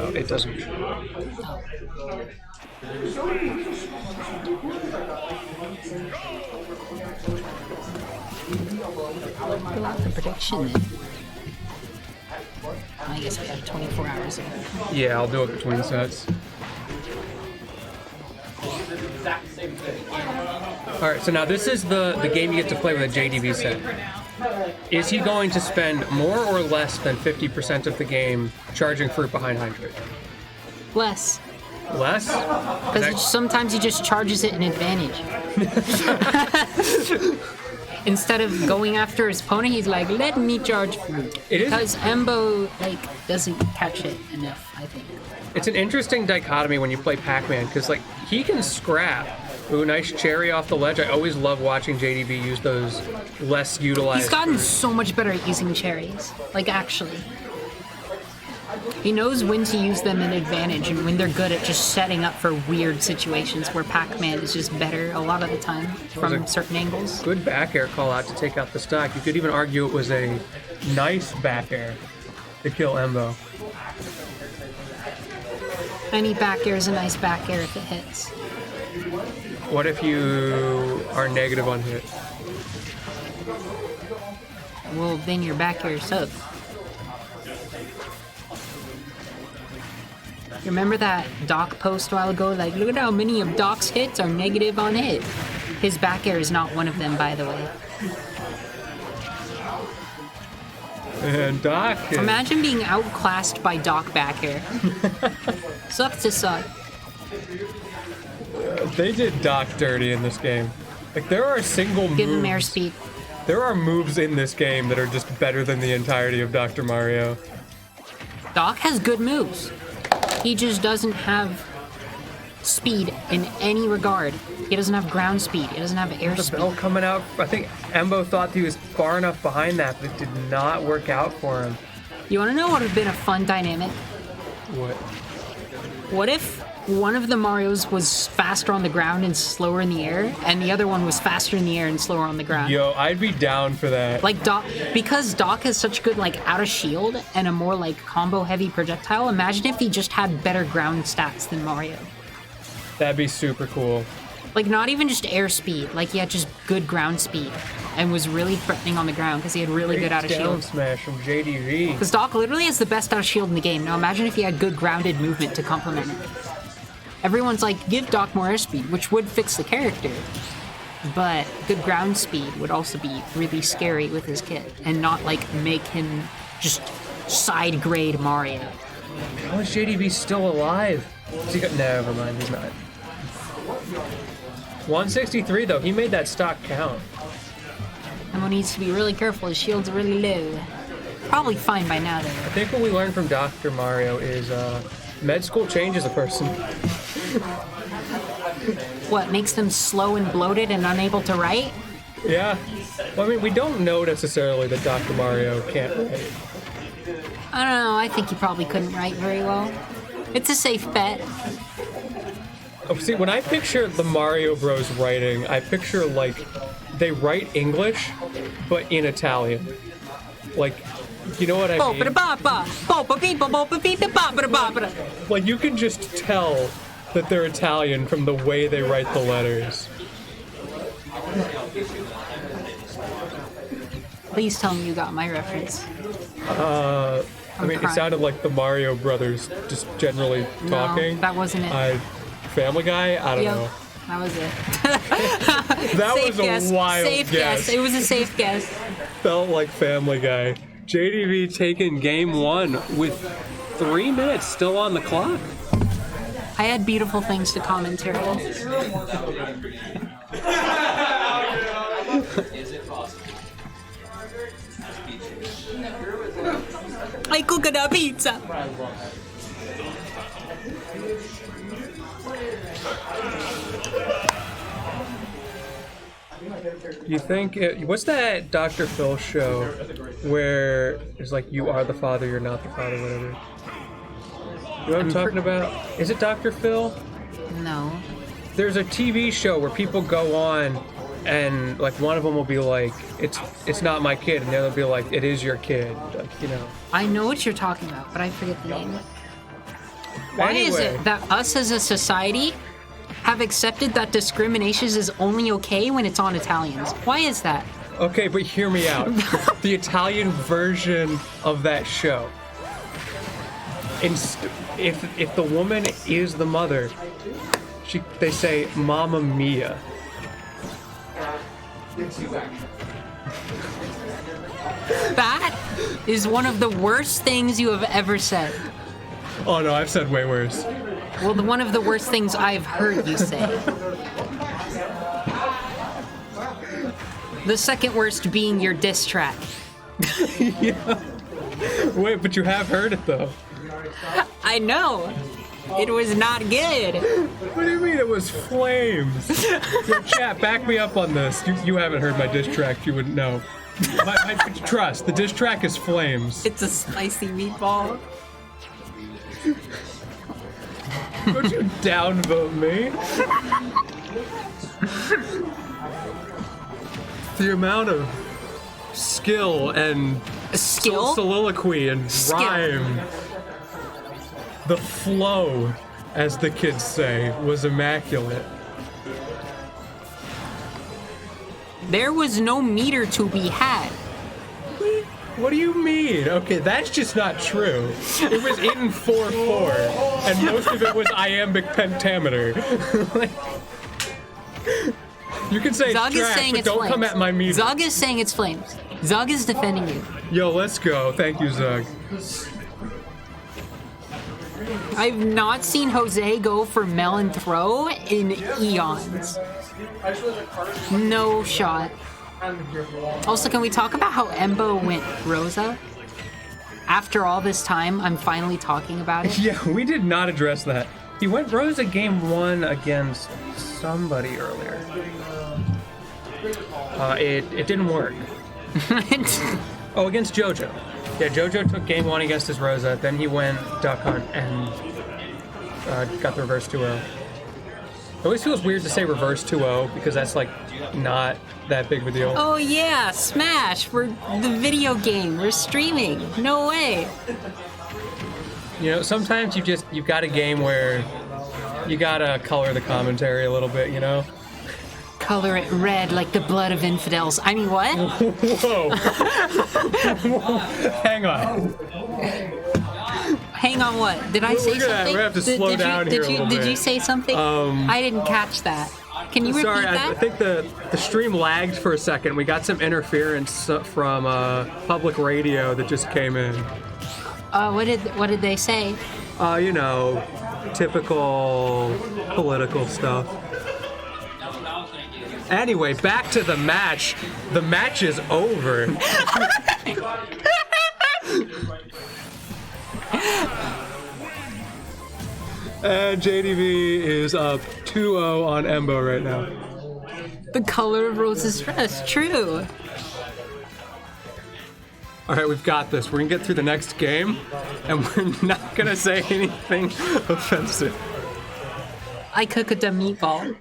Oh, it doesn't. Fill out the prediction then. I guess we have 24 hours ago. Yeah, I'll do it between sets. Alright, so now this is the game you get to play with a JDV set. Is he going to spend more or less than 50% of the game charging fruit behind Hydrate? Less. Less? Because sometimes he just charges it in advantage. Instead of going after his opponent, he's like, let me charge fruit. Because Embo, like, doesn't catch it enough, I think. It's an interesting dichotomy when you play Pac-Man, because, like, he can scrap. Ooh, nice cherry off the ledge. I always love watching JDV use those less utilized. He's gotten so much better at using cherries. Like, actually. He knows when to use them in advantage and when they're good at just setting up for weird situations where Pac-Man is just better a lot of the time from certain angles. Good back air call out to take out the stock. You could even argue it was a nice back air to kill Embo. Any back air is a nice back air if it hits. What if you are negative on hit? Well, then your back air sub. Remember that Doc post a while ago? Like, look at how many of Doc's hits are negative on hit. His back air is not one of them, by the way. And Doc... Imagine being outclassed by Doc back air. Sucks to suck. They did Doc dirty in this game. Like, there are single moves... Give him airspeed. There are moves in this game that are just better than the entirety of Dr. Mario. Doc has good moves. He just doesn't have speed in any regard. He doesn't have ground speed. He doesn't have air The speed. bell coming out. I think Embo thought he was far enough behind that, but it did not work out for him. You want to know what would have been a fun dynamic? What? What if one of the Marios was faster on the ground and slower in the air, and the other one was faster in the air and slower on the ground? Yo, I'd be down for that. Like Doc, because Doc has such good like out of shield and a more like combo heavy projectile. Imagine if he just had better ground stats than Mario. That'd be super cool. Like not even just air speed, like he had just good ground speed and was really threatening on the ground because he had really good out of down shield. smash from JDV. Because Doc literally has the best out of shield in the game. Now imagine if he had good grounded movement to complement it. Everyone's like, give Doc more airspeed, which would fix the character. But good ground speed would also be really scary with his kit and not like make him just side grade Mario. How is JDV still alive? Never mind, he's not. 163 though, he made that stock count. Embo needs to be really careful, his shield's really low. Probably fine by now though. I think what we learned from Dr. Mario is med school changes a person. What, makes them slow and bloated and unable to write? Yeah. Well, I mean, we don't know necessarily that Dr. Mario can't write. I don't know, I think he probably couldn't write very well. It's a safe bet. Oh, see, when I picture the Mario Bros. Writing, I picture, like, they write English, but in Italian. Like, you know what I mean? Like, you can just tell that they're Italian from the way they write the letters. Please tell me you got my reference. I mean, it sounded like the Mario Brothers just generally talking. No, that wasn't it. Family Guy? I don't know. That was it. That safe was a guess. wild Safe guess. It was a safe guess. Felt like Family Guy. JDV taking game one with 3 minutes still on the clock. I had beautiful things to commentary. I cook a pizza. You think what's that Dr. Phil show where it's like you are the father, you're not the father, whatever? You know what I'm talking about? Is it Dr. Phil? No. There's a TV show where people go on and like one of them will be like, it's not my kid, and the other will be like, it is your kid, like, you know. I know what you're talking about, but I forget the name. Why is Anyway. it that us as a society have accepted that discrimination is only okay when it's on Italians? Why is that? Okay, but hear me out. The Italian version of that show. If the woman is the mother, they say "Mamma Mia." That is one of the worst things you have ever said. Oh no, I've said way worse. Well, one of the worst things I've heard you say. The second worst being your diss track. Yeah. Wait, but you have heard it though. I know. It was not good. What do you mean it was flames? Yo, chat, back me up on this. You haven't heard my diss track, you wouldn't know. Trust, the diss track is flames. It's a spicy meatball. Don't you downvote me? The amount of skill and Skill? soliloquy and Skill. rhyme, the flow, as the kids say, was immaculate. There was no meter to be had. What do you mean? Okay, that's just not true. It was in 4/4, and most of it was iambic pentameter. Like, you can say Zug it's is trash, saying but it's don't flames. come at my meter. Zug is saying it's flames. Zug is defending you. Yo, let's go. Thank you, Zug. I've not seen Jose go for melon throw in eons. No shot. Also, can we talk about how Embo went Rosa? After all this time, I'm finally talking about it. Yeah, we did not address that. He went Rosa game 1 against somebody earlier. It didn't work. Oh, against JoJo. Yeah, JoJo took game 1 against his Rosa, then he went Duck Hunt and got the reverse 2-0. It always feels weird to say reverse 2-0 because that's like not that big of a deal. Oh yeah, Smash! We're the video game. We're streaming. No way. You know, sometimes you've got a game where you gotta color the commentary a little bit, you know? Color it red like the blood of infidels. I mean, what? Whoa. Hang on. Hang on, what? Did I say something? We're gonna have to slow down here a little Did bit. you say something? I didn't catch that. Can you repeat Sorry, that? I think the stream lagged for a second. We got some interference from public radio that just came in. What did they say? You know, typical political stuff. Anyway, back to the match. The match is over. And JDV is up 2-0 on Embo right now. The color of Rose's dress. True. All right, we've got this. We're gonna get through the next game, and we're not gonna say anything offensive. I cook a meatball.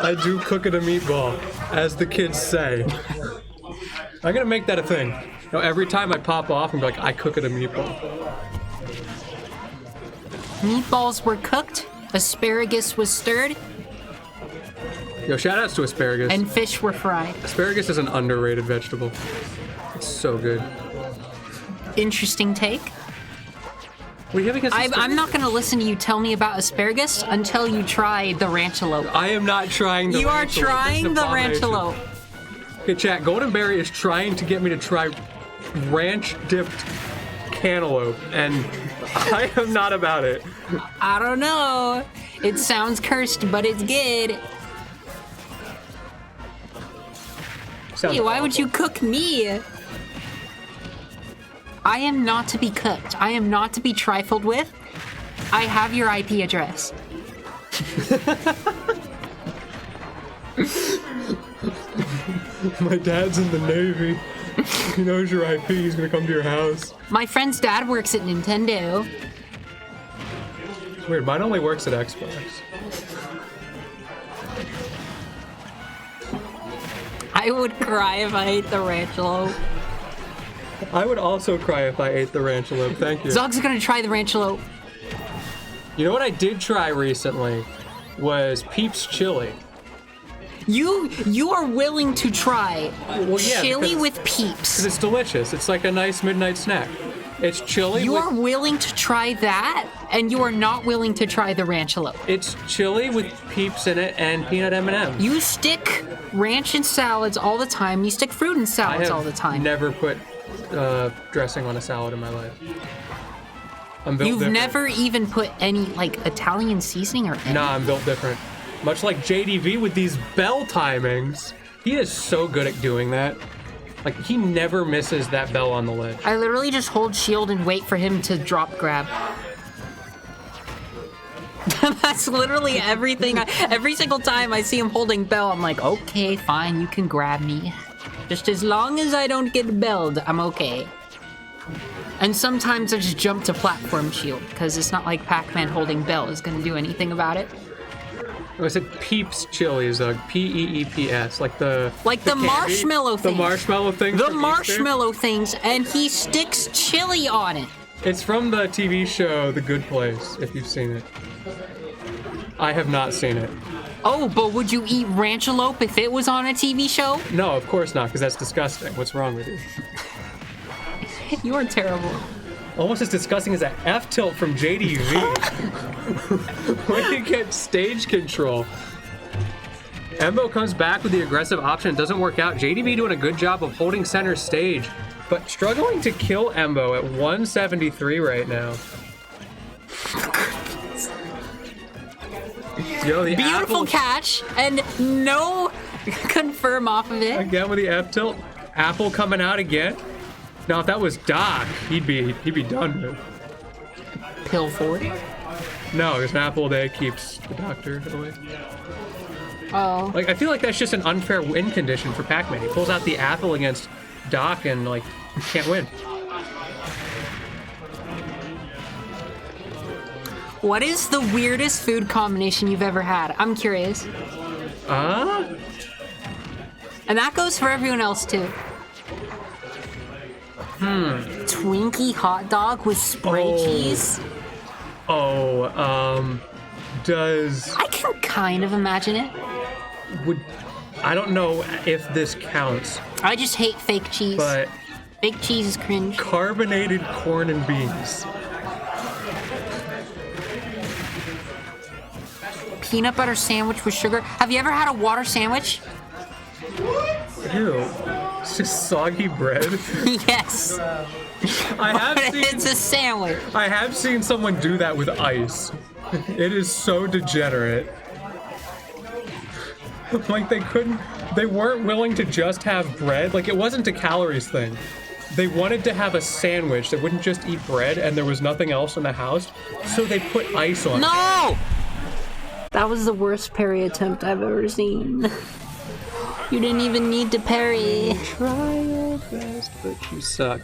I do cook it a meatball, as the kids say. I'm gonna make that a thing. You know, every time I pop off, I'm like, I cook it a meatball. Meatballs were cooked, asparagus was stirred, Yo, shout outs to asparagus. and fish were fried. Asparagus is an underrated vegetable. It's so good. Interesting take. What do you have against asparagus? I'm not going to listen to you tell me about asparagus until you try the ranchalope. I am not trying the You are ranchalope. trying This is the abomination. ranchalope. Okay, chat, Goldenberry is trying to get me to try ranch-dipped cantaloupe, and I am not about it. I don't know. It sounds cursed, but it's good. Sounds Hey, why would awful. you cook me? I am not to be cooked. I am not to be trifled with. I have your IP address. My dad's in the Navy. He knows your IP. He's gonna come to your house. My friend's dad works at Nintendo. It's weird. Mine only works at Xbox. I would cry if I ate the ranchalope. I would also cry if I ate the ranchalope. Thank you. Zog's gonna try the ranchalope. You know what I did try recently was Peeps chili. You are willing to try chili because- with Peeps. Because it's delicious. It's like a nice midnight snack. It's chili. You are willing to try that, and you are not willing to try the ranchalope. It's chili with Peeps in it and peanut M&Ms. You stick ranch in salads all the time. You stick fruit in I salads have all the time. never put dressing on a salad in my life. I'm built You've different. never even put any like Italian seasoning or anything. Nah, I'm built different. Much like JDV with these bell timings. He is so good at doing that. Like, he never misses that bell on the ledge. I literally just hold shield and wait for him to drop grab. That's literally everything. Every single time I see him holding bell, I'm like, okay, fine, you can grab me. Just as long as I don't get belled, I'm okay. And sometimes I just jump to platform shield, because it's not like Pac-Man holding bell is going to do anything about it. I said Peeps chilies, P-E-E-P-S, like the candy, marshmallow things. The marshmallow things. The from marshmallow things, and he sticks chili on it. Easter. It's from the TV show The Good Place, if you've seen it. I have not seen it. Oh, but would you eat ranchalope if it was on a TV show? No, of course not, because that's disgusting. What's wrong with you? You are terrible. Almost as disgusting as that F-tilt from JDV. When you get stage control. Embo comes back with the aggressive option. It doesn't work out. JDV doing a good job of holding center stage, but struggling to kill Embo at 173 right now. Yo, the Beautiful apple, catch, and no confirm off of it. again with the F-tilt. Apple coming out again. Now, if that was Doc, he'd be done with. Pill forward. No, because an apple a day keeps the doctor away. Oh. Like, I feel like that's just an unfair win condition for Pac-Man. He pulls out the apple against Doc and, like, can't win. What is the weirdest food combination you've ever had? I'm curious. And that goes for everyone else, too. Twinkie hot dog with spray cheese? Does... I can kind of imagine it. I don't know if this counts, I just hate fake cheese. but Fake cheese is cringe. carbonated corn and beans. Peanut butter sandwich with sugar. Have you ever had a water sandwich? Ew. It's just soggy bread. Yes. It's a sandwich. I have seen someone do that with ice. It is so degenerate. Like, they weren't willing to just have bread. Like, it wasn't a calories thing. They wanted to have a sandwich that wouldn't just eat bread and there was nothing else in the house, so they put ice on it. No! That was the worst parry attempt I've ever seen. You didn't even need to parry. Try your best, but you suck.